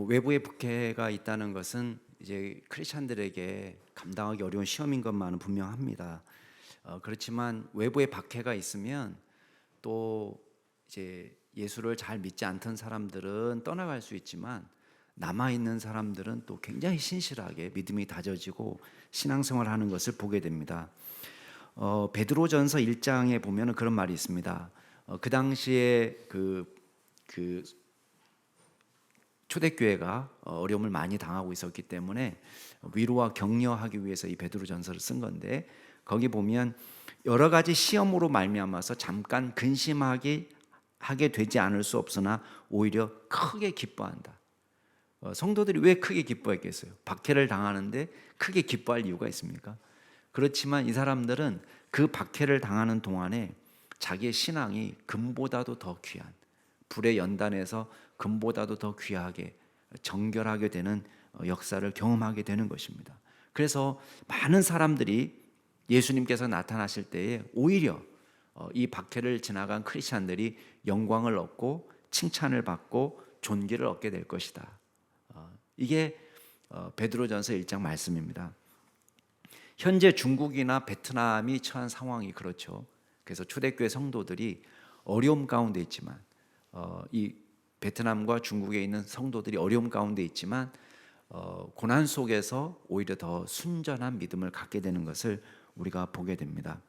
외부의 북해가 있다는 것은 이제 크리스천들에게 감당하기 어려운 시험인 것만은 분명합니다. 그렇지만 외부의 박해가 있으면 또 이제 예수를 잘 믿지 않던 사람들은 떠나갈 수 있지만 남아 있는 사람들은 또 굉장히 신실하게 믿음이 다져지고 신앙생활하는 것을 보게 됩니다. 베드로전서 1장에 보면은 그런 말이 있습니다. 그 당시에 그 초대교회가 어려움을 많이 당하고 있었기 때문에 위로와 격려하기 위해서 이 베드로전서를 쓴 건데, 거기 보면 여러 가지 시험으로 말미암아서 잠깐 근심하게 하게 되지 않을 수 없으나 오히려 크게 기뻐한다. 성도들이 왜 크게 기뻐했겠어요? 박해를 당하는데 크게 기뻐할 이유가 있습니까? 그렇지만 이 사람들은 그 박해를 당하는 동안에 자기의 신앙이 금보다도 더 귀한, 불의 연단에서 금보다도 더 귀하게 정결하게 되는 역사를 경험하게 되는 것입니다. 그래서 많은 사람들이 예수님께서 나타나실 때에 오히려 이 박해를 지나간 크리스찬들이 영광을 얻고 칭찬을 받고 존귀를 얻게 될 것이다. 이게 베드로전서 1장 말씀입니다. 현재 중국이나 베트남이 처한 상황이 그렇죠. 그래서 초대교회 성도들이 어려움 가운데 있지만, 이 베트남과 중국에 있는 성도들이 어려움 가운데 있지만 고난 속에서 오히려 더 순전한 믿음을 갖게 되는 것을 우리가 보게 됩니다.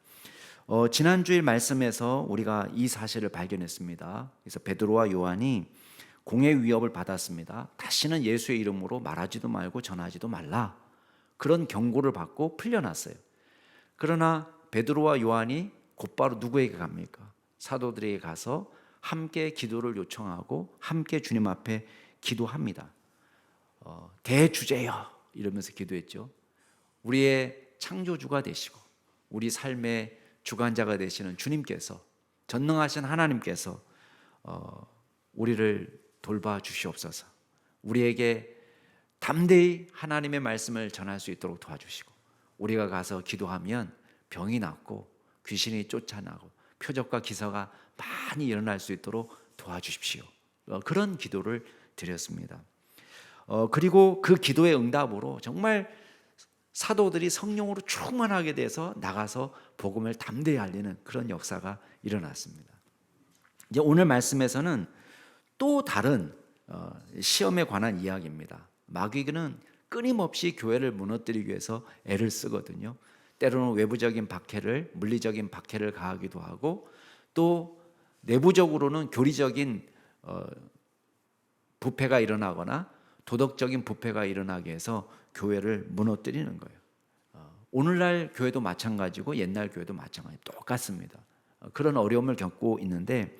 지난주일 말씀에서 우리가 이 사실을 발견했습니다. 그래서 베드로와 요한이 공의 위협을 받았습니다. 다시는 예수의 이름으로 말하지도 말고 전하지도 말라, 그런 경고를 받고 풀려났어요. 그러나 베드로와 요한이 곧바로 누구에게 갑니까? 사도들에게 가서 함께 기도를 요청하고 함께 주님 앞에 기도합니다. 대주제여 이러면서 기도했죠. 우리의 창조주가 되시고 우리 삶의 주관자가 되시는 주님께서, 전능하신 하나님께서 우리를 돌봐 주시옵소서. 우리에게 담대히 하나님의 말씀을 전할 수 있도록 도와주시고, 우리가 가서 기도하면 병이 낫고 귀신이 쫓아나고 표적과 기사가 많이 일어날 수 있도록 도와주십시오. 그런 기도를 드렸습니다. 그리고 그 기도의 응답으로 정말 사도들이 성령으로 충만하게 돼서 나가서 복음을 담대히 알리는 그런 역사가 일어났습니다. 이제 오늘 말씀에서는 또 다른 시험에 관한 이야기입니다. 마귀는 끊임없이 교회를 무너뜨리기 위해서 애를 쓰거든요. 때로는 외부적인 박해를, 물리적인 박해를 가하기도 하고, 또 내부적으로는 교리적인 부패가 일어나거나 도덕적인 부패가 일어나게 해서 교회를 무너뜨리는 거예요. 오늘날 교회도 마찬가지고 옛날 교회도 마찬가지, 똑같습니다. 그런 어려움을 겪고 있는데,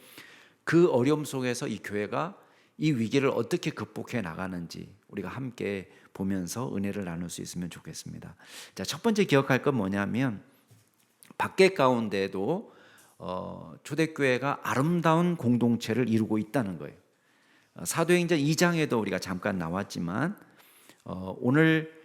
그 어려움 속에서 이 교회가 이 위기를 어떻게 극복해 나가는지 우리가 함께 보면서 은혜를 나눌 수 있으면 좋겠습니다. 자, 첫 번째 기억할 건 뭐냐면, 박해 가운데도 초대교회가 아름다운 공동체를 이루고 있다는 거예요. 사도행전 2장에도 우리가 잠깐 나왔지만 오늘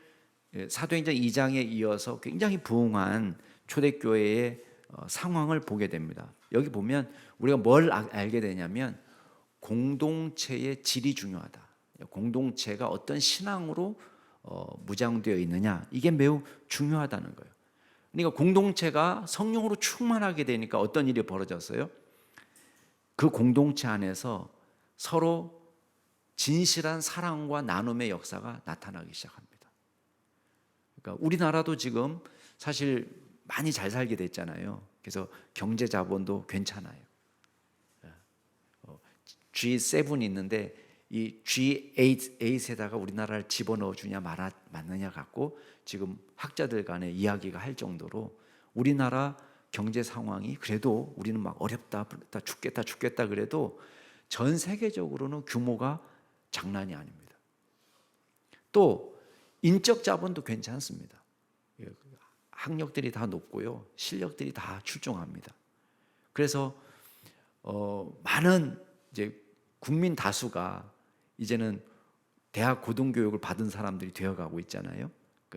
사도행전 2장에 이어서 굉장히 부흥한 초대교회의 상황을 보게 됩니다. 여기 보면 우리가 뭘 알게 되냐면, 공동체의 질이 중요하다. 공동체가 어떤 신앙으로 무장되어 있느냐, 이게 매우 중요하다는 거예요. 그러니까 공동체가 성령으로 충만하게 되니까 어떤 일이 벌어졌어요? 그 공동체 안에서 서로 진실한 사랑과 나눔의 역사가 나타나기 시작합니다. 그러니까 우리나라도 지금 사실 많이 잘 살게 됐잖아요. 그래서 경제 자본도 괜찮아요. G7이 있는데 이 G8에다가 우리나라를 집어넣어 주냐 맞느냐 갖고 지금 학자들 간에 이야기가 할 정도로 우리나라 경제 상황이, 그래도 우리는 막 어렵다, 죽겠다 그래도 전 세계적으로는 규모가 장난이 아닙니다. 또 인적 자본도 괜찮습니다. 학력들이 다 높고요, 실력들이 다 출중합니다. 그래서 많은 이제 국민 다수가 이제는 대학 고등교육을 받은 사람들이 되어가고 있잖아요.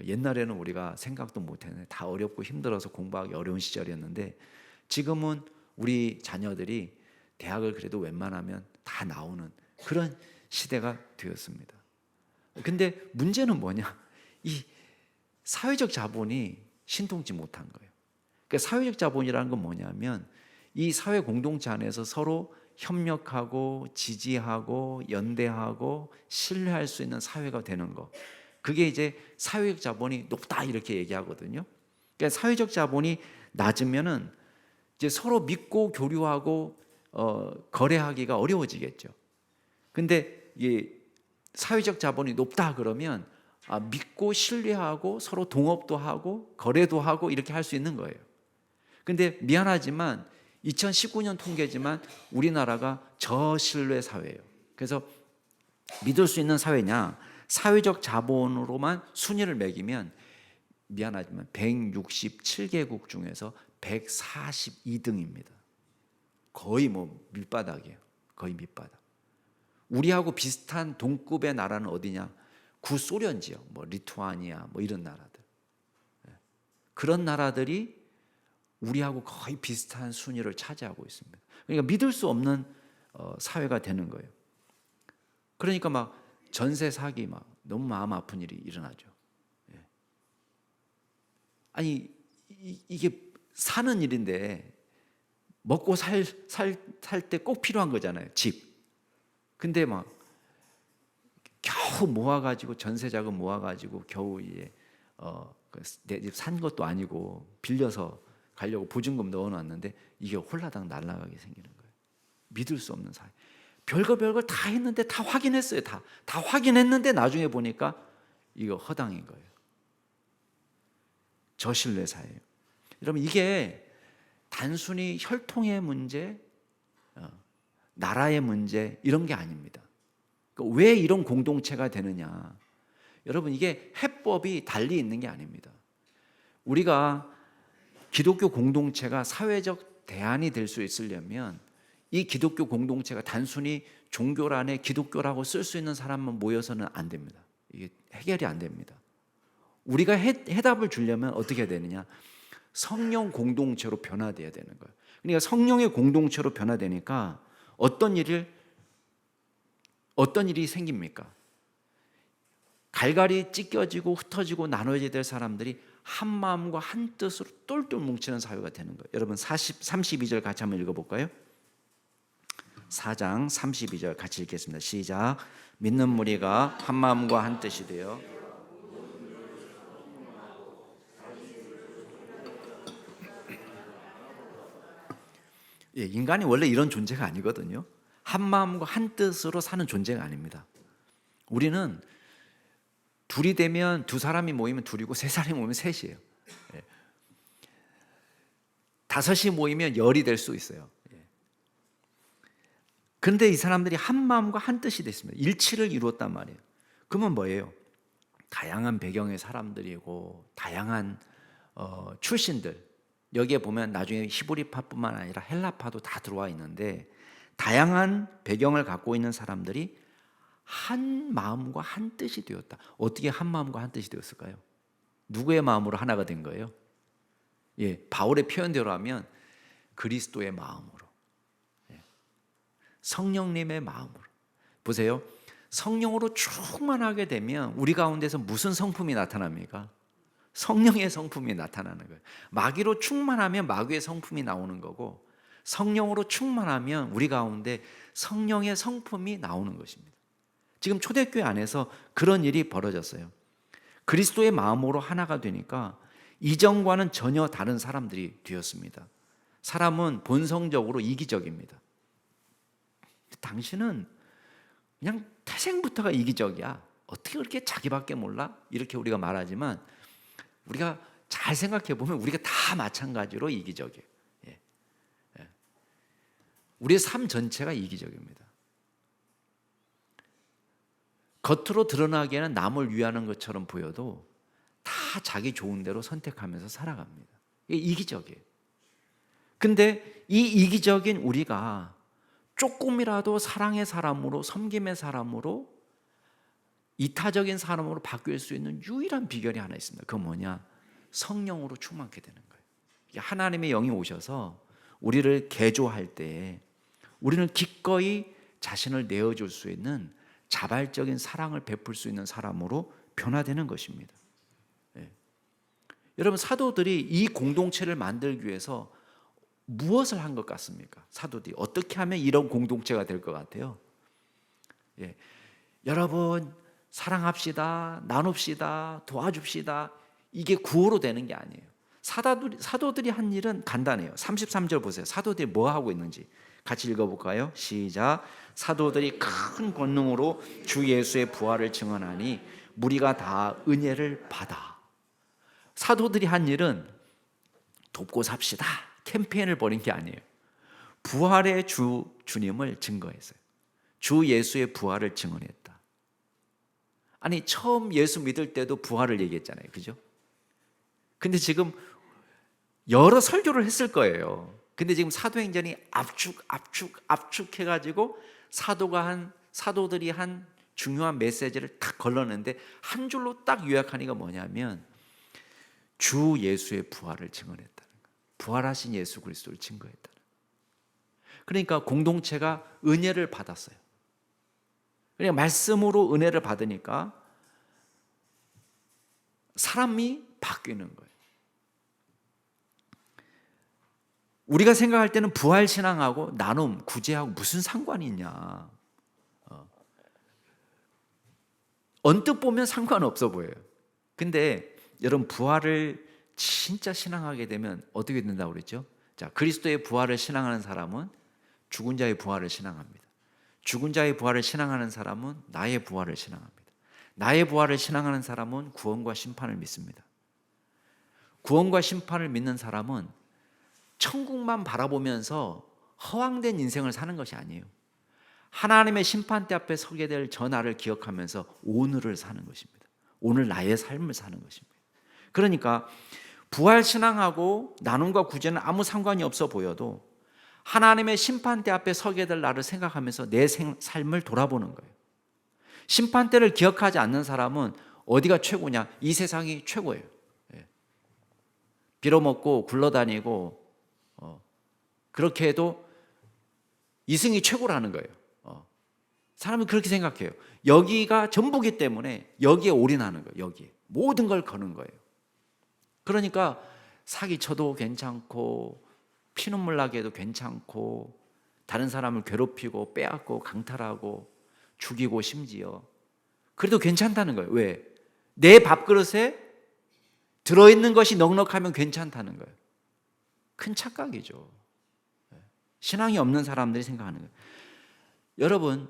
옛날에는 우리가 생각도 못했는데 다 어렵고 힘들어서 공부하기 어려운 시절이었는데, 지금은 우리 자녀들이 대학을 그래도 웬만하면 다 나오는 그런 시대가 되었습니다. 근데 문제는 뭐냐? 이 사회적 자본이 신통치 못한 거예요. 그러니까 사회적 자본이라는 건 뭐냐면 이 사회 공동체 안에서 서로 협력하고 지지하고 연대하고 신뢰할 수 있는 사회가 되는 거. 그게 이제 사회적 자본이 높다 이렇게 얘기하거든요. 그러니까 사회적 자본이 낮으면은 이제 서로 믿고 교류하고 거래하기가 어려워지겠죠. 근데 이 사회적 자본이 높다 그러면 믿고 신뢰하고 서로 동업도 하고 거래도 하고 이렇게 할 수 있는 거예요. 근데 미안하지만 2019년 통계지만 우리나라가 저신뢰 사회예요. 그래서 믿을 수 있는 사회냐? 사회적 자본으로만 순위를 매기면 미안하지만 167개국 중에서 142등입니다. 거의 뭐 밑바닥이에요. 거의 밑바닥. 우리하고 비슷한 동급의 나라는 어디냐? 구소련 지역, 뭐 리투아니아, 뭐 이런 나라들. 그런 나라들이 우리하고 거의 비슷한 순위를 차지하고 있습니다. 그러니까 믿을 수 없는 사회가 되는 거예요. 그러니까 막 전세 사기 막 너무 마음 아픈 일이 일어나죠. 아니 이게 사는 일인데 먹고 살 때 꼭 필요한 거잖아요. 집. 근데 막 겨우 모아가지고 전세 자금 모아가지고 겨우 이제 내 집 산 것도 아니고 빌려서 가려고 보증금 넣어놨는데 이게 홀라당 날아가게 생기는 거예요. 믿을 수 없는 사회. 별거 다 했는데 다 확인했어요. 다 확인했는데 나중에 보니까 이거 허당인 거예요. 저신뢰 사회예요. 여러분 이게 단순히 혈통의 문제, 나라의 문제 이런 게 아닙니다. 왜 이런 공동체가 되느냐? 여러분 이게 해법이 달리 있는 게 아닙니다. 우리가 기독교 공동체가 사회적 대안이 될 수 있으려면 이 기독교 공동체가 단순히 종교란에 기독교라고 쓸 수 있는 사람만 모여서는 안 됩니다. 이게 해결이 안 됩니다. 우리가 해답을 주려면 어떻게 해야 되느냐? 성령 공동체로 변화돼야 되는 거예요. 그러니까 성령의 공동체로 변화되니까 어떤 일이 생깁니까? 갈갈이 찢겨지고 흩어지고 나눠져야 될 사람들이 한 마음과 한 뜻으로 똘똘 뭉치는 사회가 되는 거예요. 여러분 32절 같이 한번 읽어볼까요? 4장 32절 같이 읽겠습니다. 시작. 믿는 무리가 한 마음과 한 뜻이 되어 인간이 원래 이런 존재가 아니거든요. 한 마음과 한 뜻으로 사는 존재가 아닙니다. 우리는 둘이 되면 두 사람이 모이면 둘이고 세 사람이 모이면 셋이에요. 다섯이 모이면 열이 될 수 있어요. 그런데 이 사람들이 한 마음과 한 뜻이 됐습니다. 일치를 이루었단 말이에요. 그러면 뭐예요? 다양한 배경의 사람들이고 다양한 출신들, 여기에 보면 나중에 히브리파뿐만 아니라 헬라파도 다 들어와 있는데 다양한 배경을 갖고 있는 사람들이 한 마음과 한 뜻이 되었다. 어떻게 한 마음과 한 뜻이 되었을까요? 누구의 마음으로 하나가 된 거예요? 바울의 표현대로 하면 그리스도의 마음으로, 성령님의 마음으로. 보세요. 성령으로 충만하게 되면 우리 가운데서 무슨 성품이 나타납니까? 성령의 성품이 나타나는 거예요. 마귀로 충만하면 마귀의 성품이 나오는 거고 성령으로 충만하면 우리 가운데 성령의 성품이 나오는 것입니다. 지금 초대교회 안에서 그런 일이 벌어졌어요. 그리스도의 마음으로 하나가 되니까 이전과는 전혀 다른 사람들이 되었습니다. 사람은 본성적으로 이기적입니다. 당신은 그냥 태생부터가 이기적이야. 어떻게 그렇게 자기밖에 몰라? 이렇게 우리가 말하지만 우리가 잘 생각해 보면 우리가 다 마찬가지로 이기적이에요. 우리의 삶 전체가 이기적입니다. 겉으로 드러나기에는 남을 위하는 것처럼 보여도 다 자기 좋은 대로 선택하면서 살아갑니다. 이게 이기적이에요. 근데 이 이기적인 우리가 조금이라도 사랑의 사람으로, 섬김의 사람으로, 이타적인 사람으로 바뀔 수 있는 유일한 비결이 하나 있습니다. 그건 뭐냐? 성령으로 충만케 되는 거예요. 하나님의 영이 오셔서 우리를 개조할 때 우리는 기꺼이 자신을 내어줄 수 있는 자발적인 사랑을 베풀 수 있는 사람으로 변화되는 것입니다. 예. 여러분, 사도들이 이 공동체를 만들기 위해서 무엇을 한 것 같습니까? 사도들이 어떻게 하면 이런 공동체가 될 것 같아요? 예. 여러분, 사랑합시다, 나눕시다, 도와줍시다. 이게 구호로 되는 게 아니에요. 사도들이 한 일은 간단해요. 33절 보세요. 사도들이 뭐 하고 있는지 같이 읽어볼까요? 시작. 사도들이 큰 권능으로 주 예수의 부활을 증언하니 무리가 다 은혜를 받아. 사도들이 한 일은 돕고 삽시다 캠페인을 벌인 게 아니에요. 부활의 주님을 증거했어요. 주 예수의 부활을 증언했다. 아니, 처음 예수 믿을 때도 부활을 얘기했잖아요. 그죠? 근데 지금 여러 설교를 했을 거예요. 근데 지금 사도행전이 압축해가지고 사도들이 한 중요한 메시지를 딱 걸렀는데 한 줄로 딱 요약하니까 뭐냐면 주 예수의 부활을 증언했다는 거예요. 부활하신 예수 그리스도를 증거했다는 거예요. 그러니까 공동체가 은혜를 받았어요. 그러니까 말씀으로 은혜를 받으니까 사람이 바뀌는 거예요. 우리가 생각할 때는 부활신앙하고 나눔, 구제하고 무슨 상관이 있냐. 언뜻 보면 상관없어 보여요. 근데 여러분, 부활을 진짜 신앙하게 되면 어떻게 된다고 그랬죠? 자, 그리스도의 부활을 신앙하는 사람은 죽은 자의 부활을 신앙합니다. 죽은 자의 부활을 신앙하는 사람은 나의 부활을 신앙합니다. 나의 부활을 신앙하는 사람은 구원과 심판을 믿습니다. 구원과 심판을 믿는 사람은 천국만 바라보면서 허황된 인생을 사는 것이 아니에요. 하나님의 심판대 앞에 서게 될 저 나를 기억하면서 오늘을 사는 것입니다. 오늘 나의 삶을 사는 것입니다. 그러니까 부활신앙하고 나눔과 구제는 아무 상관이 없어 보여도 하나님의 심판대 앞에 서게 될 나를 생각하면서 내 삶을 돌아보는 거예요. 심판대를 기억하지 않는 사람은 어디가 최고냐? 이 세상이 최고예요. 빌어먹고 굴러다니고 그렇게 해도 이승이 최고라는 거예요. 사람은 그렇게 생각해요. 여기가 전부기 때문에 여기에 올인하는 거예요. 여기에 모든 걸 거는 거예요. 그러니까 사기쳐도 괜찮고 피눈물 나게 해도 괜찮고 다른 사람을 괴롭히고 빼앗고 강탈하고 죽이고 심지어 그래도 괜찮다는 거예요. 왜? 내 밥그릇에 들어있는 것이 넉넉하면 괜찮다는 거예요. 큰 착각이죠. 신앙이 없는 사람들이 생각하는 거예요. 여러분,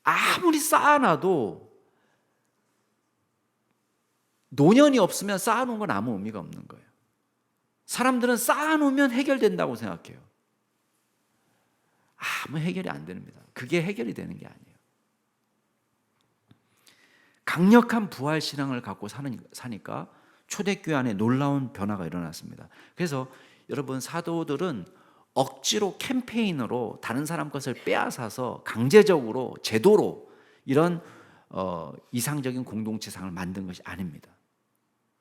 아무리 쌓아놔도 노년이 없으면 쌓아놓은 건 아무 의미가 없는 거예요. 사람들은 쌓아놓으면 해결된다고 생각해요. 아무 해결이 안 됩니다. 그게 해결이 되는 게 아니에요. 강력한 부활신앙을 갖고 사니까 초대교회 안에 놀라운 변화가 일어났습니다. 그래서 여러분, 사도들은 억지로 캠페인으로 다른 사람 것을 빼앗아서 강제적으로 제도로 이런 이상적인 공동체상을 만든 것이 아닙니다.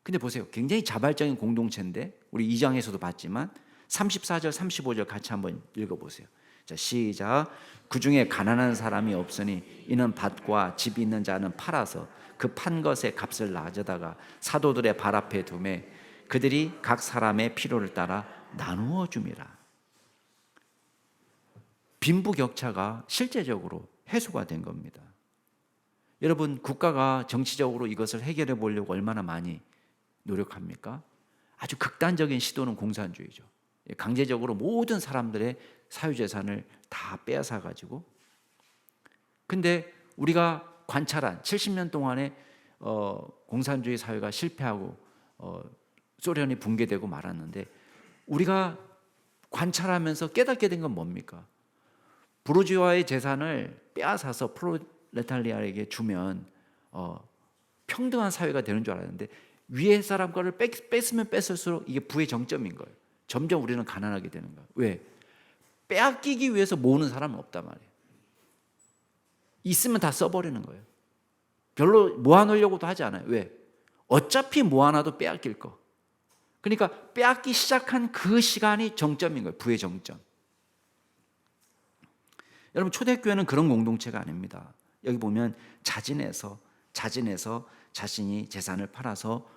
근데 보세요. 굉장히 자발적인 공동체인데 우리 2장에서도 봤지만 34절 35절 같이 한번 읽어보세요. 자, 시작. 그 중에 가난한 사람이 없으니 이는 밭과 집이 있는 자는 팔아서 그 판 것의 값을 가져다가 사도들의 발 앞에 두매 그들이 각 사람의 필요를 따라 나누어 줌이라. 빈부격차가 실제적으로 해소가 된 겁니다. 여러분, 국가가 정치적으로 이것을 해결해 보려고 얼마나 많이 노력합니까? 아주 극단적인 시도는 공산주의죠. 강제적으로 모든 사람들의 사유재산을 다 빼앗아 가지고. 근데 우리가 관찰한 70년 동안에 공산주의 사회가 실패하고 소련이 붕괴되고 말았는데 우리가 관찰하면서 깨닫게 된 건 뭡니까? 부르주아의 재산을 빼앗아서 프롤레타리아에게 주면 평등한 사회가 되는 줄 알았는데 위에 사람 거를 뺐으면 뺐을수록 이게 부의 정점인 거예요. 점점 우리는 가난하게 되는 거예요. 왜? 빼앗기기 위해서 모으는 사람은 없단 말이에요. 있으면 다 써버리는 거예요. 별로 모아놓으려고도 하지 않아요. 왜? 어차피 모아놔도 빼앗길 거. 그러니까 빼앗기 시작한 그 시간이 정점인 거예요. 부의 정점. 여러분, 초대교회는 그런 공동체가 아닙니다. 여기 보면 자진해서 자신이 재산을 팔아서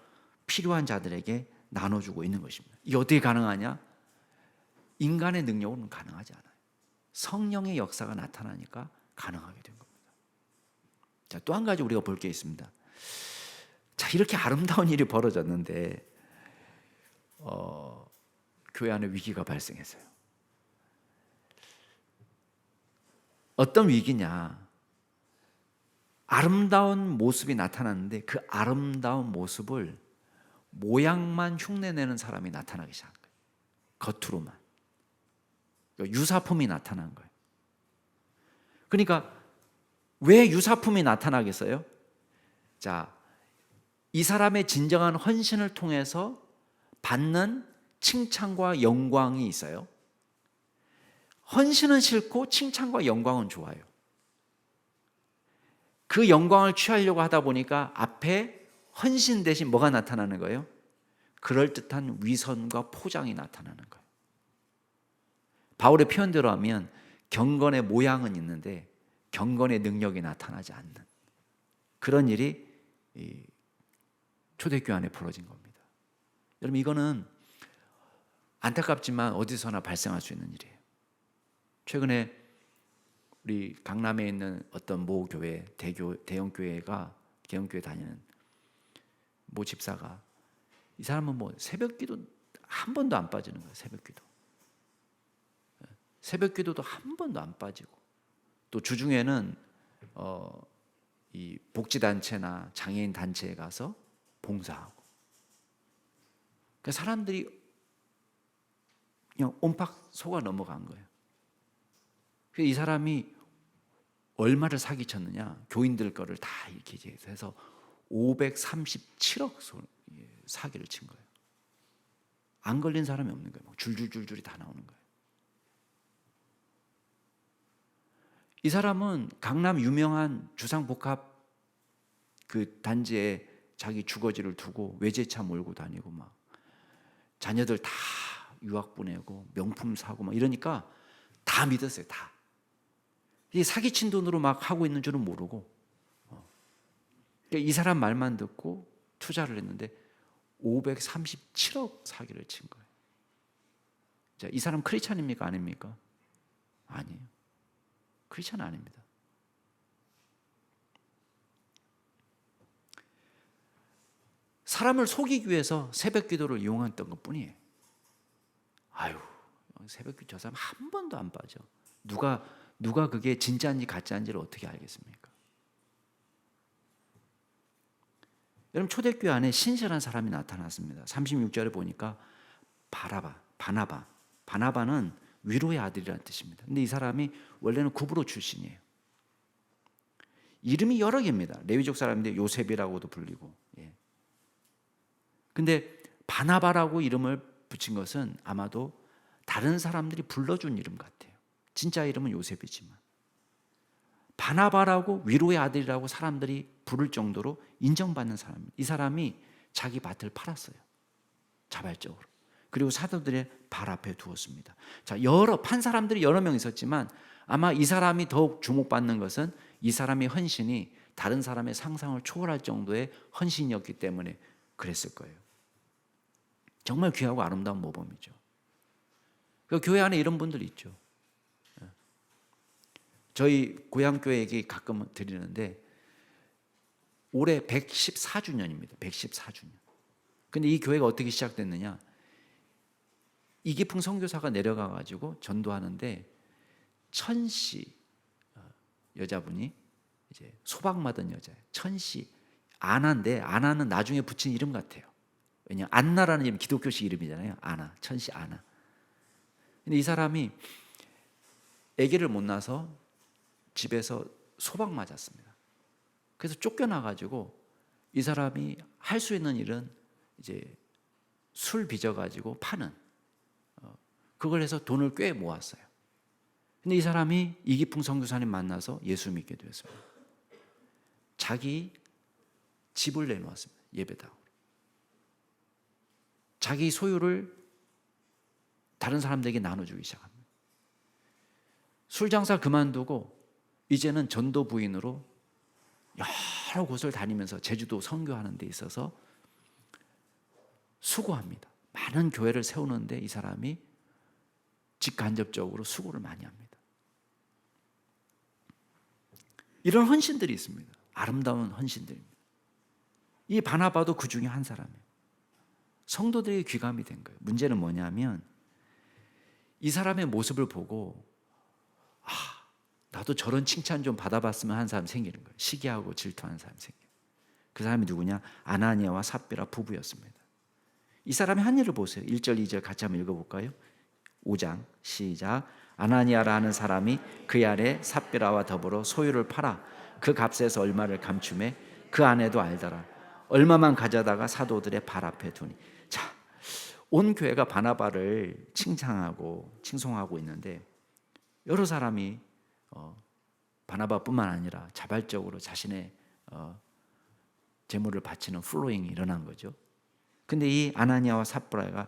필요한 자들에게 나눠주고 있는 것입니다. 이게 어떻게 가능하냐? 인간의 능력으로는 가능하지 않아요. 성령의 역사가 나타나니까 가능하게 된 겁니다. 자, 또 한 가지 우리가 볼 게 있습니다. 자, 이렇게 아름다운 일이 벌어졌는데 교회 안에 위기가 발생했어요. 어떤 위기냐? 아름다운 모습이 나타났는데 그 아름다운 모습을 모양만 흉내내는 사람이 나타나기 시작한 거예요. 겉으로만. 유사품이 나타난 거예요. 그러니까 왜 유사품이 나타나겠어요? 자, 이 사람의 진정한 헌신을 통해서 받는 칭찬과 영광이 있어요. 헌신은 싫고 칭찬과 영광은 좋아요. 그 영광을 취하려고 하다 보니까 앞에 헌신 대신 뭐가 나타나는 거예요? 그럴듯한 위선과 포장이 나타나는 거예요. 바울의 표현대로 하면 경건의 모양은 있는데 경건의 능력이 나타나지 않는 그런 일이 초대교회 안에 벌어진 겁니다. 여러분, 이거는 안타깝지만 어디서나 발생할 수 있는 일이에요. 최근에 우리 강남에 있는 어떤 모 교회, 대형교회 다니는 모 집사가, 이 사람은 뭐 새벽기도 한 번도 안 빠지는 거예요. 새벽기도도 한 번도 안 빠지고, 또 주중에는 이 복지단체나 장애인 단체에 가서 봉사하고. 그러니까 사람들이 그냥 옴팍 속아 넘어간 거예요. 이 사람이 얼마를 사기쳤느냐? 교인들 거를 다 이렇게 해서 537억 사기를 친 거예요. 안 걸린 사람이 없는 거예요. 줄줄줄줄이 다 나오는 거예요. 이 사람은 강남 유명한 주상복합 그 단지에 자기 주거지를 두고 외제차 몰고 다니고 막 자녀들 다 유학 보내고 명품 사고 막 이러니까 다 믿었어요. 다. 이 사기친 돈으로 막 하고 있는 줄은 모르고, 이 사람 말만 듣고 투자를 했는데 537억 사기를 친 거예요. 자, 이 사람 크리스찬입니까? 아닙니까? 아니에요. 크리스찬 아닙니다. 사람을 속이기 위해서 새벽 기도를 이용했던 것 뿐이에요. 아유, 새벽 기도 저 사람 한 번도 안 빠져. 누가 그게 진짜인지 가짜인지를 어떻게 알겠습니까? 여러분, 초대교회 안에 신실한 사람이 나타났습니다. 36절에 보니까 바나바는 위로의 아들이라는 뜻입니다. 근데 이 사람이 원래는 구브로 출신이에요. 이름이 여러 개입니다. 레위족 사람인데 요셉이라고도 불리고. 근데 바나바라고 이름을 붙인 것은 아마도 다른 사람들이 불러준 이름 같아요. 진짜 이름은 요셉이지만 바나바라고 위로의 아들이라고 사람들이 부를 정도로 인정받는 사람입니다. 이 사람이 자기 밭을 팔았어요. 자발적으로. 그리고 사도들의 발 앞에 두었습니다. 자, 판 사람들이 여러 명 있었지만 아마 이 사람이 더욱 주목받는 것은 이 사람의 헌신이 다른 사람의 상상을 초월할 정도의 헌신이었기 때문에 그랬을 거예요. 정말 귀하고 아름다운 모범이죠. 그 교회 안에 이런 분들이 있죠. 저희 고향교회 얘기 가끔 드리는데 올해 114주년입니다. 114주년. 근데 이 교회가 어떻게 시작됐느냐? 이기풍 선교사가 내려가 가지고 전도하는데 천씨 여자분이 이제 소박 맞은 여자예요. 천씨 아나인데 아나는 나중에 붙인 이름 같아요. 왜냐 안나라는 이름 기독교식 이름이잖아요. 아나, 천씨 아나. 근데 이 사람이 아기를 못 낳아서 집에서 소박 맞았습니다. 그래서 쫓겨나 가지고 이 사람이 할 수 있는 일은 이제 술 빚어 가지고 파는, 그걸 해서 돈을 꽤 모았어요. 근데 이 사람이 이기풍 선교사님 만나서 예수 믿게 되었습니다. 자기 집을 내놓았습니다. 예배당으로. 자기 소유를 다른 사람들에게 나눠주기 시작합니다. 술 장사 그만두고 이제는 전도 부인으로 여러 곳을 다니면서 제주도 선교하는 데 있어서 수고합니다. 많은 교회를 세우는데 이 사람이 직간접적으로 수고를 많이 합니다. 이런 헌신들이 있습니다. 아름다운 헌신들입니다. 이 바나바도 그 중에 한 사람이에요. 성도들에게 귀감이 된 거예요. 문제는 뭐냐면 이 사람의 모습을 보고 나도 저런 칭찬 좀 받아봤으면 하는 사람이 생기는 거예요. 시기하고 질투하는 사람이 생겨요. 그 사람이 누구냐? 아나니아와 삽비라 부부였습니다. 이 사람이 한 일을 보세요. 1절 2절 같이 한번 읽어볼까요? 5장 시작. 아나니아라는 사람이 그의 아내 삽비라와 더불어 소유를 팔아 그 값에서 얼마를 감춤해 그 아내도 알더라. 얼마만 가져다가 사도들의 발 앞에 두니. 자, 온 교회가 바나바를 칭찬하고 칭송하고 있는데 여러 사람이 바나바뿐만 아니라 자발적으로 자신의 재물을 바치는 플로잉이 일어난 거죠. 근데 이 아나니아와 삽비라가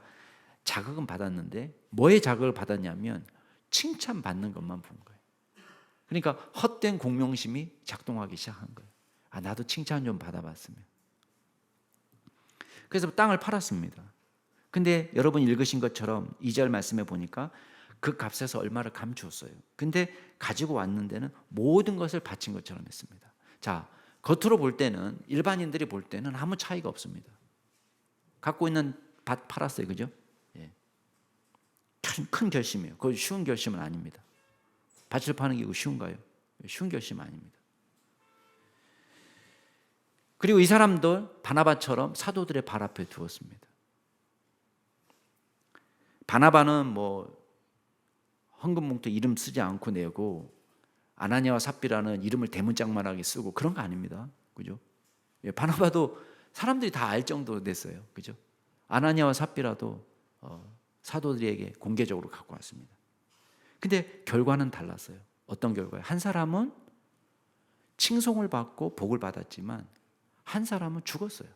자극은 받았는데 뭐에 자극을 받았냐면 칭찬받는 것만 본 거예요. 그러니까 헛된 공명심이 작동하기 시작한 거예요. 나도 칭찬 좀 받아봤으면. 그래서 땅을 팔았습니다. 근데 여러분 읽으신 것처럼 2절 말씀에 보니까 그 값에서 얼마를 감추었어요. 근데 가지고 왔는 데는 모든 것을 바친 것처럼 했습니다. 자, 겉으로 볼 때는 일반인들이 볼 때는 아무 차이가 없습니다. 갖고 있는 밭 팔았어요. 그죠? 예. 큰 결심이에요. 그거 쉬운 결심은 아닙니다. 밭을 파는 게 쉬운가요? 쉬운 결심은 아닙니다. 그리고 이 사람도 바나바처럼 사도들의 발 앞에 두었습니다. 바나바는 뭐 헌금 봉투 이름 쓰지 않고 내고 아나니아와 삽비라는 이름을 대문짝만하게 쓰고 그런 거 아닙니다. 그죠? 예, 바나바도 사람들이 다 알 정도 됐어요. 그죠? 아나니아와 삽비라도 사도들에게 공개적으로 갖고 왔습니다. 근데 결과는 달랐어요. 어떤 결과예요? 한 사람은 칭송을 받고 복을 받았지만 한 사람은 죽었어요.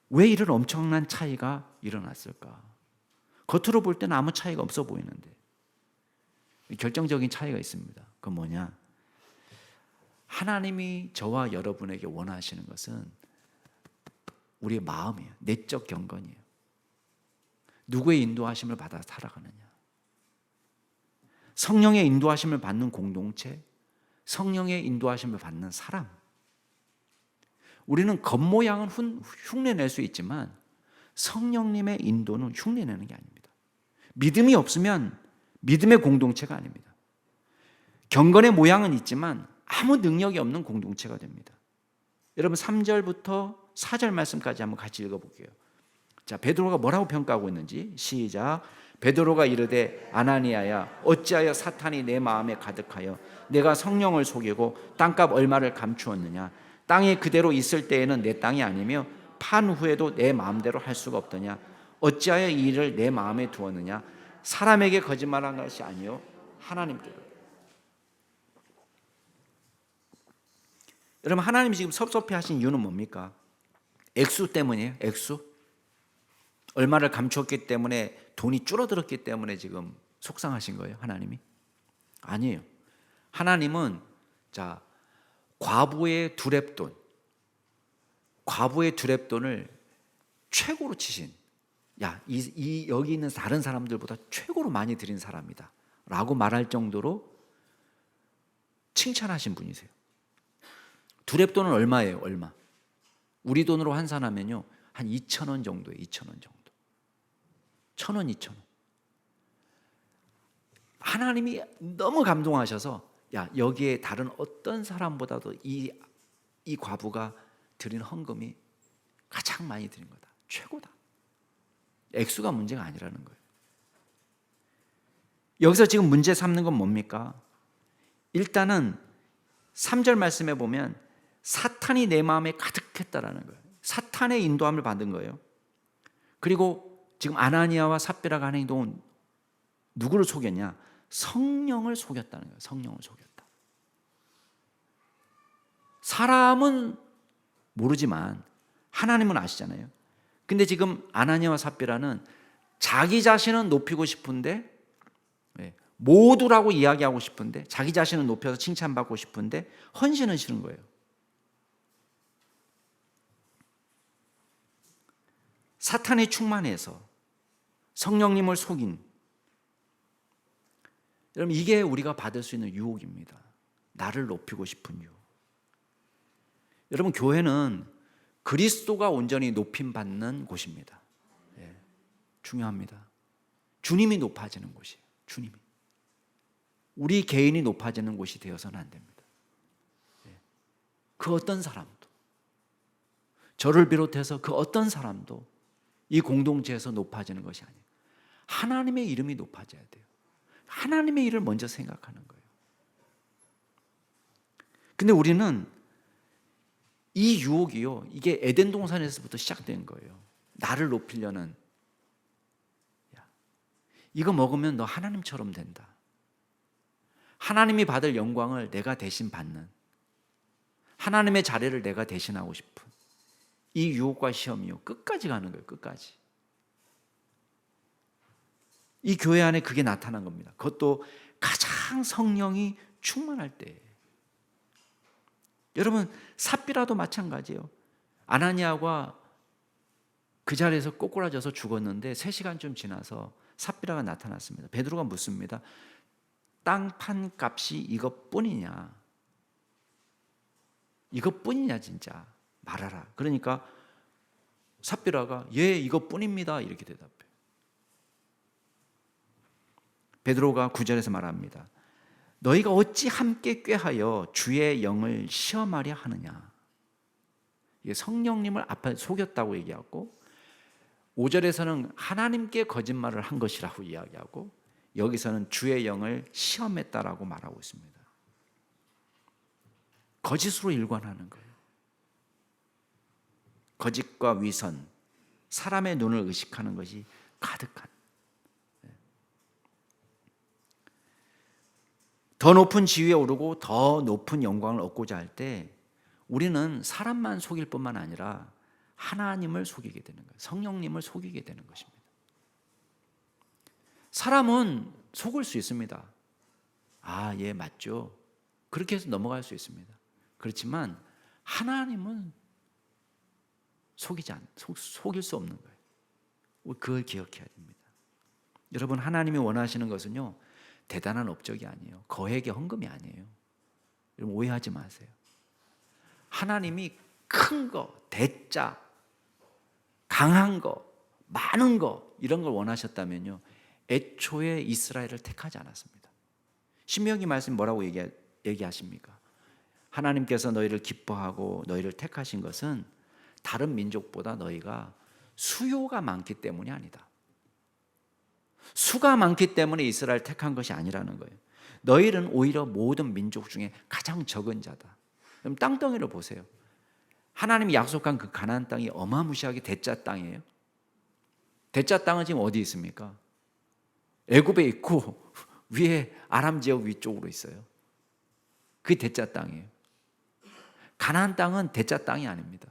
왜 이런 엄청난 차이가 일어났을까? 겉으로 볼 때는 아무 차이가 없어 보이는데 결정적인 차이가 있습니다. 그건 뭐냐? 하나님이 저와 여러분에게 원하시는 것은 우리의 마음이에요. 내적 경건이에요. 누구의 인도하심을 받아 살아가느냐? 성령의 인도하심을 받는 공동체, 성령의 인도하심을 받는 사람. 우리는 겉모양은 흉내낼 수 있지만 성령님의 인도는 흉내내는 게 아닙니다. 믿음이 없으면 믿음의 공동체가 아닙니다. 경건의 모양은 있지만 아무 능력이 없는 공동체가 됩니다. 여러분 3절부터 4절 말씀까지 한번 같이 읽어볼게요. 자, 베드로가 뭐라고 평가하고 있는지 시작. 베드로가 이르되 아나니아야 어찌하여 사탄이 내 마음에 가득하여 내가 성령을 속이고 땅값 얼마를 감추었느냐. 땅이 그대로 있을 때에는 내 땅이 아니며 판 후에도 내 마음대로 할 수가 없더냐. 어찌하여 이 일을 내 마음에 두었느냐. 사람에게 거짓말한 것이 아니요 하나님께로. 여러분 하나님이 지금 섭섭해하신 이유는 뭡니까? 액수 때문이에요. 액수. 얼마를 감추었기 때문에 돈이 줄어들었기 때문에 지금 속상하신 거예요. 하나님이? 아니에요. 하나님은 자 과부의 두렙돈, 과부의 두렙돈을 최고로 치신 여기 있는 다른 사람들보다 최고로 많이 드린 사람이다 라고 말할 정도로 칭찬하신 분이세요. 두렙돈은 얼마예요? 얼마? 우리 돈으로 환산하면요 한 2,000원 정도예요. 2,000원 정도. 1,000원, 2,000원. 하나님이 너무 감동하셔서 여기에 다른 어떤 사람보다도 이 과부가 드린 헌금이 가장 많이 드린 거다. 최고다. 액수가 문제가 아니라는 거예요. 여기서 지금 문제 삼는 건 뭡니까? 일단은 3절 말씀에 보면 사탄이 내 마음에 가득했다라는 거예요. 사탄의 인도함을 받은 거예요. 그리고 지금 아나니아와 삽비라가 하는 행동은 누구를 속였냐? 성령을 속였다는 거예요. 성령을 속였다. 사람은 모르지만 하나님은 아시잖아요. 근데 지금 아나니아와 삽비라는 자기 자신은 높이고 싶은데 모두라고 이야기하고 싶은데, 자기 자신을 높여서 칭찬받고 싶은데 헌신은 싫은 거예요. 사탄에 충만해서 성령님을 속인, 여러분 이게 우리가 받을 수 있는 유혹입니다. 나를 높이고 싶은 유혹. 여러분 교회는 그리스도가 온전히 높임 받는 곳입니다. 예, 중요합니다. 주님이 높아지는 곳이에요. 주님이. 우리 개인이 높아지는 곳이 되어서는 안 됩니다. 예, 그 어떤 사람도, 저를 비롯해서 그 어떤 사람도 이 공동체에서 높아지는 것이 아니에요. 하나님의 이름이 높아져야 돼요. 하나님의 일을 먼저 생각하는 거예요. 근데 우리는 이 유혹이요, 이게 에덴 동산에서부터 시작된 거예요. 나를 높이려는, 야, 이거 먹으면 너 하나님처럼 된다. 하나님이 받을 영광을 내가 대신 받는, 하나님의 자리를 내가 대신하고 싶은 이 유혹과 시험이요, 끝까지 가는 거예요. 끝까지. 이 교회 안에 그게 나타난 겁니다. 그것도 가장 성령이 충만할 때. 여러분 삽비라도 마찬가지예요. 아나니아가 그 자리에서 꼬꾸라져서 죽었는데 3시간쯤 지나서 삽비라가 나타났습니다. 베드로가 묻습니다. 땅 판 값이 이것뿐이냐? 이것뿐이냐 진짜? 말하라. 그러니까 삽비라가 예 이것뿐입니다 이렇게 대답해요. 베드로가 9절에서 말합니다. 너희가 어찌 함께 꾀하여 주의 영을 시험하려 하느냐. 이게 성령님을 앞에 속였다고 얘기하고, 5절에서는 하나님께 거짓말을 한 것이라고 이야기하고, 여기서는 주의 영을 시험했다라고 말하고 있습니다. 거짓으로 일관하는 거예요. 거짓과 위선, 사람의 눈을 의식하는 것이 가득한. 더 높은 지위에 오르고 더 높은 영광을 얻고자 할 때 우리는 사람만 속일 뿐만 아니라 하나님을 속이게 되는 거예요. 성령님을 속이게 되는 것입니다. 사람은 속을 수 있습니다. 아, 예, 맞죠. 그렇게 해서 넘어갈 수 있습니다. 그렇지만 하나님은 속일 수 없는 거예요. 그걸 기억해야 됩니다. 여러분 하나님이 원하시는 것은요, 대단한 업적이 아니에요. 거액의 헌금이 아니에요. 여러분 오해하지 마세요. 하나님이 큰 거, 대짜, 강한 거, 많은 거 이런 걸 원하셨다면요, 애초에 이스라엘을 택하지 않았습니다. 신명기 말씀 뭐라고 얘기하십니까? 하나님께서 너희를 기뻐하고 너희를 택하신 것은 다른 민족보다 너희가 수요가 많기 때문이 아니다. 수가 많기 때문에 이스라엘 택한 것이 아니라는 거예요. 너희는 오히려 모든 민족 중에 가장 적은 자다. 그럼 땅덩이를 보세요. 하나님이 약속한 그 가나안 땅이 어마무시하게 대짜 땅이에요. 대짜 땅은 지금 어디 있습니까? 애굽에 있고 위에 아람 지역 위쪽으로 있어요. 그게 대짜 땅이에요. 가나안 땅은 대짜 땅이 아닙니다.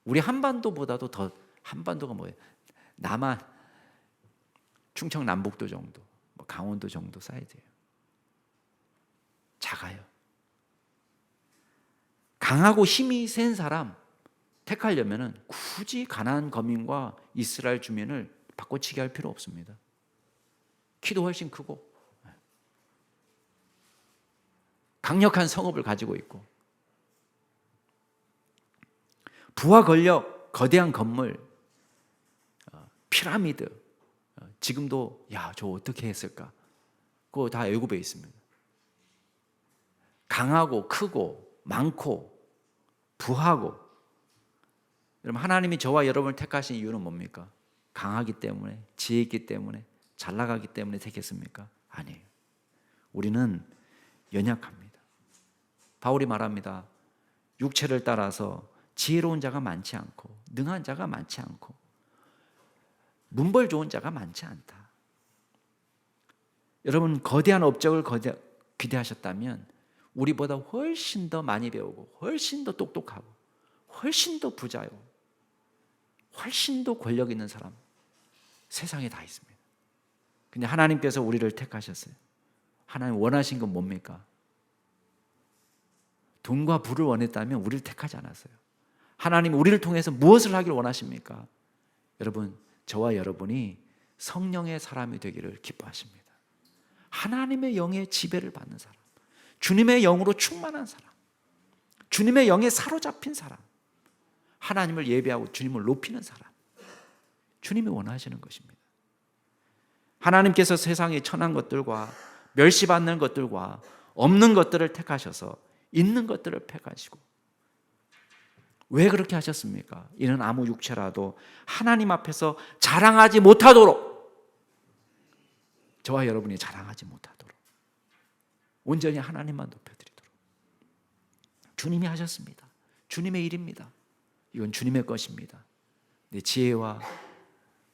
우리 한반도보다도 더, 한반도가 뭐예요? 남한, 충청 남북도 정도, 강원도 정도 사이즈예요. 작아요. 강하고 힘이 센 사람 택하려면 굳이 가나안 거민과 이스라엘 주민을 바꿔치기 할 필요 없습니다. 키도 훨씬 크고 강력한 성읍을 가지고 있고 부와 권력, 거대한 건물, 피라미드, 지금도 야, 저 어떻게 했을까? 그거 다 애굽에 있습니다. 강하고 크고 많고 부하고. 여러분 하나님이 저와 여러분을 택하신 이유는 뭡니까? 강하기 때문에, 지혜 있기 때문에, 잘 나가기 때문에 택했습니까? 아니에요. 우리는 연약합니다. 바울이 말합니다. 육체를 따라서 지혜로운 자가 많지 않고 능한 자가 많지 않고 문벌 좋은 자가 많지 않다. 여러분 거대한 업적을 기대하셨다면 우리보다 훨씬 더 많이 배우고 훨씬 더 똑똑하고 훨씬 더 부자요, 훨씬 더 권력 있는 사람 세상에 다 있습니다. 근데 하나님께서 우리를 택하셨어요. 하나님 원하신 건 뭡니까? 돈과 부를 원했다면 우리를 택하지 않았어요. 하나님 우리를 통해서 무엇을 하길 원하십니까? 여러분, 저와 여러분이 성령의 사람이 되기를 기뻐하십니다. 하나님의 영의 지배를 받는 사람, 주님의 영으로 충만한 사람, 주님의 영에 사로잡힌 사람, 하나님을 예배하고 주님을 높이는 사람, 주님이 원하시는 것입니다. 하나님께서 세상의 천한 것들과 멸시받는 것들과 없는 것들을 택하셔서 있는 것들을 택하시고, 왜 그렇게 하셨습니까? 이는 아무 육체라도 하나님 앞에서 자랑하지 못하도록, 저와 여러분이 자랑하지 못하도록 온전히 하나님만 높여드리도록 주님이 하셨습니다. 주님의 일입니다. 이건 주님의 것입니다. 내 지혜와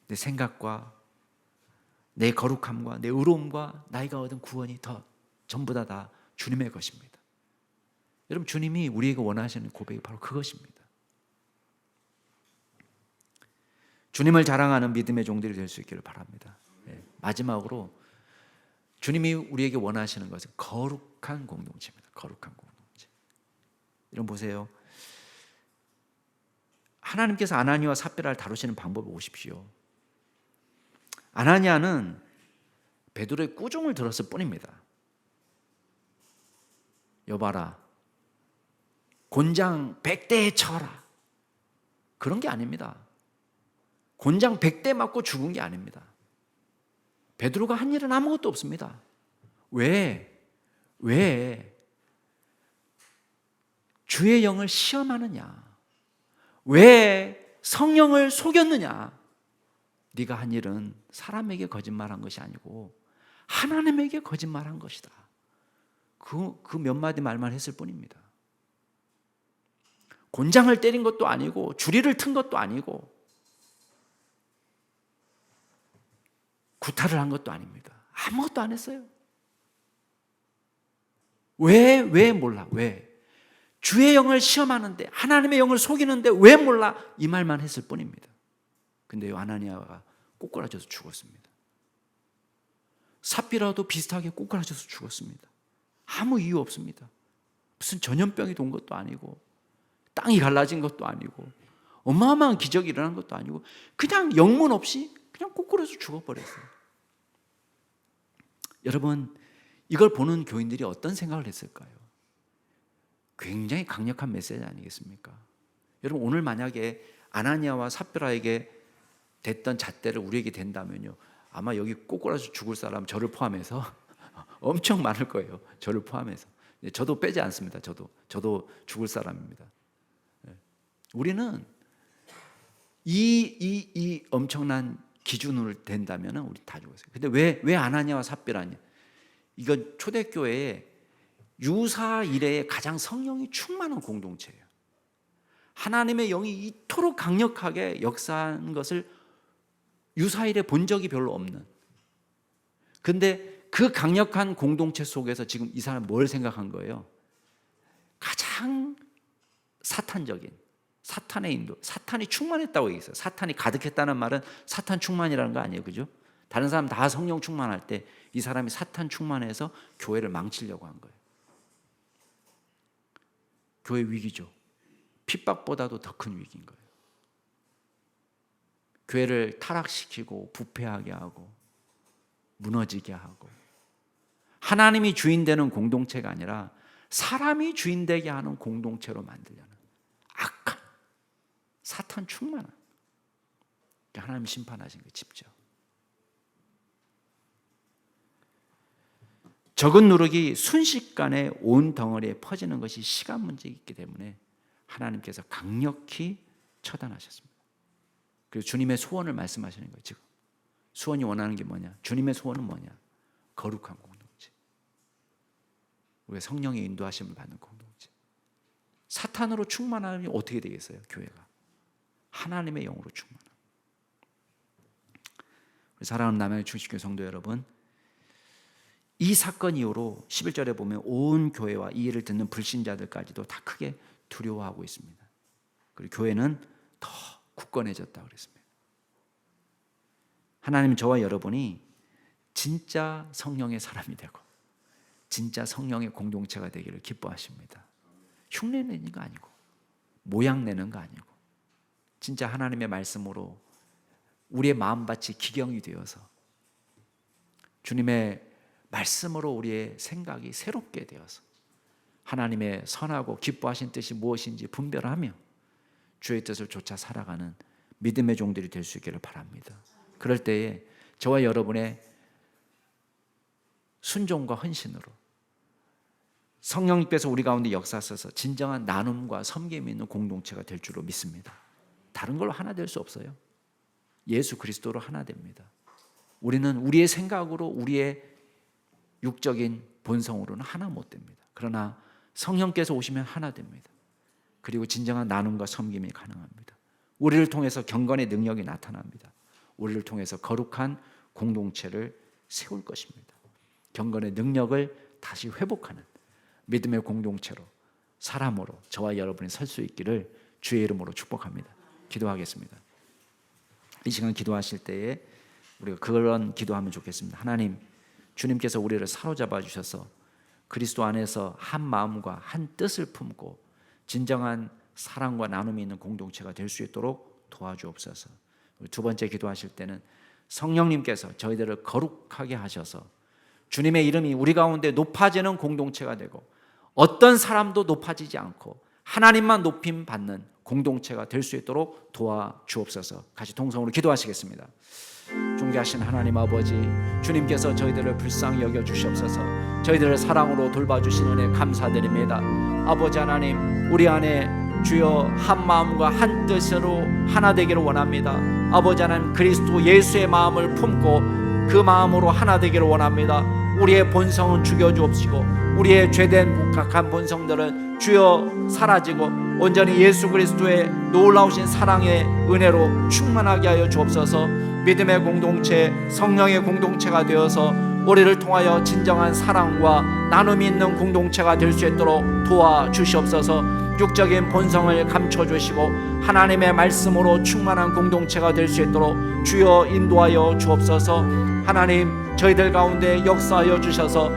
내 생각과 내 거룩함과 내 의로움과 나이가 얻은 구원이 전부 다 주님의 것입니다. 여러분, 주님이 우리에게 원하시는 고백이 바로 그것입니다. 주님을 자랑하는 믿음의 종들이 될 수 있기를 바랍니다. 마지막으로 주님이 우리에게 원하시는 것은 거룩한 공동체입니다. 거룩한 공동체. 여러분 보세요. 하나님께서 아나니아와 삽비라를 다루시는 방법을 보십시오. 아나니아는 베드로의 꾸중을 들었을 뿐입니다. 여봐라, 곤장 100대에 쳐라, 그런 게 아닙니다. 곤장 100대 맞고 죽은 게 아닙니다. 베드로가 한 일은 아무것도 없습니다. 왜 주의 영을 시험하느냐? 왜 성령을 속였느냐? 네가 한 일은 사람에게 거짓말한 것이 아니고 하나님에게 거짓말한 것이다. 그 몇 마디 말만 했을 뿐입니다. 곤장을 때린 것도 아니고 주리를 튼 것도 아니고 구타를 한 것도 아닙니다. 아무것도 안 했어요. 왜 몰라? 왜? 주의 영을 시험하는데, 하나님의 영을 속이는데 왜 몰라? 이 말만 했을 뿐입니다. 근데 아나니아가 꼬꾸라져서 죽었습니다. 삽비라도 비슷하게 꼬꾸라져서 죽었습니다. 아무 이유 없습니다. 무슨 전염병이 돈 것도 아니고 땅이 갈라진 것도 아니고 어마어마한 기적이 일어난 것도 아니고 그냥 영문 없이 그냥 꼬꾸라져서 죽어버렸어요. 여러분, 이걸 보는 교인들이 어떤 생각을 했을까요? 굉장히 강력한 메시지 아니겠습니까? 여러분, 오늘 만약에 아나니아와 삽비라에게 됐던 잣대를 우리에게 된다면요, 아마 여기 꼬꾸라져 죽을 사람 저를 포함해서 엄청 많을 거예요. 저를 포함해서. 저도 빼지 않습니다. 저도 죽을 사람입니다. 우리는 이 엄청난 기준으로 된다면 우리 다 죽었어요. 근데 왜 아나니아와 삽비라냐? 이건 초대교회의 유사 이래의 가장 성령이 충만한 공동체예요. 하나님의 영이 이토록 강력하게 역사한 것을 유사 이래 본 적이 별로 없는. 근데 그 강력한 공동체 속에서 지금 이 사람은 뭘 생각한 거예요? 가장 사탄적인, 사탄의 인도, 사탄이 충만했다고 얘기했어요. 사탄이 가득했다는 말은 사탄 충만이라는 거 아니에요, 그죠? 다른 사람 다 성령 충만할 때 이 사람이 사탄 충만해서 교회를 망치려고 한 거예요. 교회 위기죠. 핍박보다도 더 큰 위기인 거예요. 교회를 타락시키고 부패하게 하고 무너지게 하고, 하나님이 주인 되는 공동체가 아니라 사람이 주인 되게 하는 공동체로 만들려는 악한 사탄 충만한, 하나님 심판하신 게 직접. 적은 누룩이 순식간에 온 덩어리에 퍼지는 것이 시간 문제이기 때문에 하나님께서 강력히 처단하셨습니다. 그리고 주님의 소원을 말씀하시는 거예요. 지금 소원이 원하는 게 뭐냐? 주님의 소원은 뭐냐? 거룩한 공동체, 우리가 성령의 인도하심을 받는 공동체. 사탄으로 충만하면 어떻게 되겠어요? 교회가 하나님의 영으로 충만함. 사랑하는 남양주 충식교회 성도 여러분, 이 사건 이후로 11절에 보면 온 교회와 이 일을 듣는 불신자들까지도 다 크게 두려워하고 있습니다. 그리고 교회는 더 굳건해졌다고 그랬습니다. 하나님, 저와 여러분이 진짜 성령의 사람이 되고 진짜 성령의 공동체가 되기를 기뻐하십니다. 흉내내는 거 아니고, 모양 내는 거 아니고, 진짜 하나님의 말씀으로 우리의 마음밭이 기경이 되어서 주님의 말씀으로 우리의 생각이 새롭게 되어서 하나님의 선하고 기뻐하신 뜻이 무엇인지 분별하며 주의 뜻을 쫓아 살아가는 믿음의 종들이 될 수 있기를 바랍니다. 그럴 때에 저와 여러분의 순종과 헌신으로 성령님께서 우리 가운데 역사하셔서 진정한 나눔과 섬김이 있는 공동체가 될 줄로 믿습니다. 다른 걸로 하나 될 수 없어요. 예수 그리스도로 하나 됩니다. 우리는 우리의 생각으로, 우리의 육적인 본성으로는 하나 못 됩니다. 그러나 성령께서 오시면 하나 됩니다. 그리고 진정한 나눔과 섬김이 가능합니다. 우리를 통해서 경건의 능력이 나타납니다. 우리를 통해서 거룩한 공동체를 세울 것입니다. 경건의 능력을 다시 회복하는 믿음의 공동체로, 사람으로 저와 여러분이 설 수 있기를 주의 이름으로 축복합니다. 기도하겠습니다. 이 시간 기도하실 때에 우리가 그런 기도하면 좋겠습니다. 하나님, 주님께서 우리를 사로잡아 주셔서 그리스도 안에서 한 마음과 한 뜻을 품고 진정한 사랑과 나눔이 있는 공동체가 될 수 있도록 도와주옵소서. 두 번째 기도하실 때는 성령님께서 저희들을 거룩하게 하셔서 주님의 이름이 우리 가운데 높아지는 공동체가 되고 어떤 사람도 높아지지 않고 하나님만 높임 받는 공동체가 될 수 있도록 도와주옵소서. 같이 동성으로 기도하시겠습니다. 존귀하신 하나님 아버지, 주님께서 저희들을 불쌍히 여겨 주시옵소서. 저희들을 사랑으로 돌봐주시는 은혜 감사드립니다. 아버지 하나님, 우리 안에 주여 한 마음과 한 뜻으로 하나 되기를 원합니다. 아버지 하나님, 그리스도 예수의 마음을 품고 그 마음으로 하나 되기를 원합니다. 우리의 본성은 죽여주옵시고 우리의 죄된 무각한 본성들은 주여 사라지고 온전히 예수 그리스도의 놀라우신 사랑의 은혜로 충만하게 하여 주옵소서. 믿음의 공동체, 성령의 공동체가 되어서 우리를 통하여 진정한 사랑과 나눔이 있는 공동체가 될 수 있도록 도와주시옵소서. 육적인 본성을 감춰주시고 하나님의 말씀으로 충만한 공동체가 될 수 있도록 주여 인도하여 주옵소서. 하나님, 저희들 가운데 역사하여 주셔서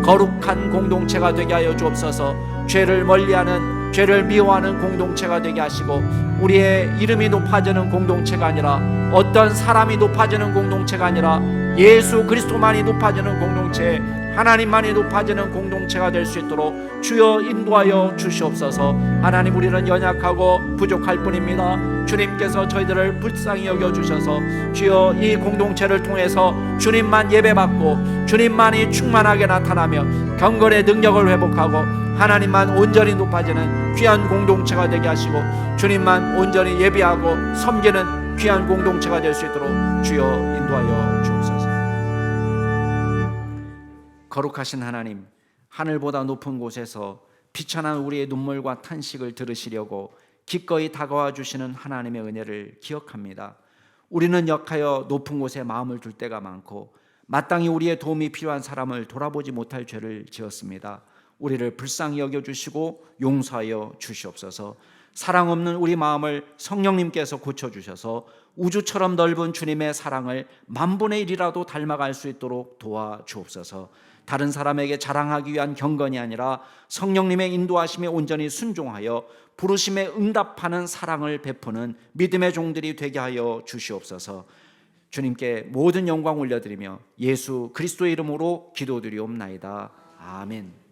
거룩한 공동체가 되게 하여 주옵소서. 죄를 멀리하는, 죄를 미워하는 공동체가 되게 하시고 우리의 이름이 높아지는 공동체가 아니라, 어떤 사람이 높아지는 공동체가 아니라 예수 그리스도만이 높아지는 공동체, 하나님만이 높아지는 공동체가 될 수 있도록 주여 인도하여 주시옵소서. 하나님, 우리는 연약하고 부족할 뿐입니다. 주님께서 저희들을 불쌍히 여겨주셔서 주여 이 공동체를 통해서 주님만 예배받고 주님만이 충만하게 나타나며 경건의 능력을 회복하고 하나님만 온전히 높아지는 귀한 공동체가 되게 하시고 주님만 온전히 예배하고 섬기는 귀한 공동체가 될 수 있도록 주여 인도하여 주옵소서. 거룩하신 하나님, 하늘보다 높은 곳에서 비천한 우리의 눈물과 탄식을 들으시려고 기꺼이 다가와 주시는 하나님의 은혜를 기억합니다. 우리는 역하여 높은 곳에 마음을 둘 때가 많고 마땅히 우리의 도움이 필요한 사람을 돌아보지 못할 죄를 지었습니다. 우리를 불쌍히 여겨주시고 용서하여 주시옵소서. 사랑 없는 우리 마음을 성령님께서 고쳐주셔서 우주처럼 넓은 주님의 사랑을 만분의 1이라도 닮아갈 수 있도록 도와주옵소서. 다른 사람에게 자랑하기 위한 경건이 아니라 성령님의 인도하심에 온전히 순종하여 부르심에 응답하는 사랑을 베푸는 믿음의 종들이 되게 하여 주시옵소서. 주님께 모든 영광 올려드리며 예수 그리스도의 이름으로 기도드리옵나이다. 아멘.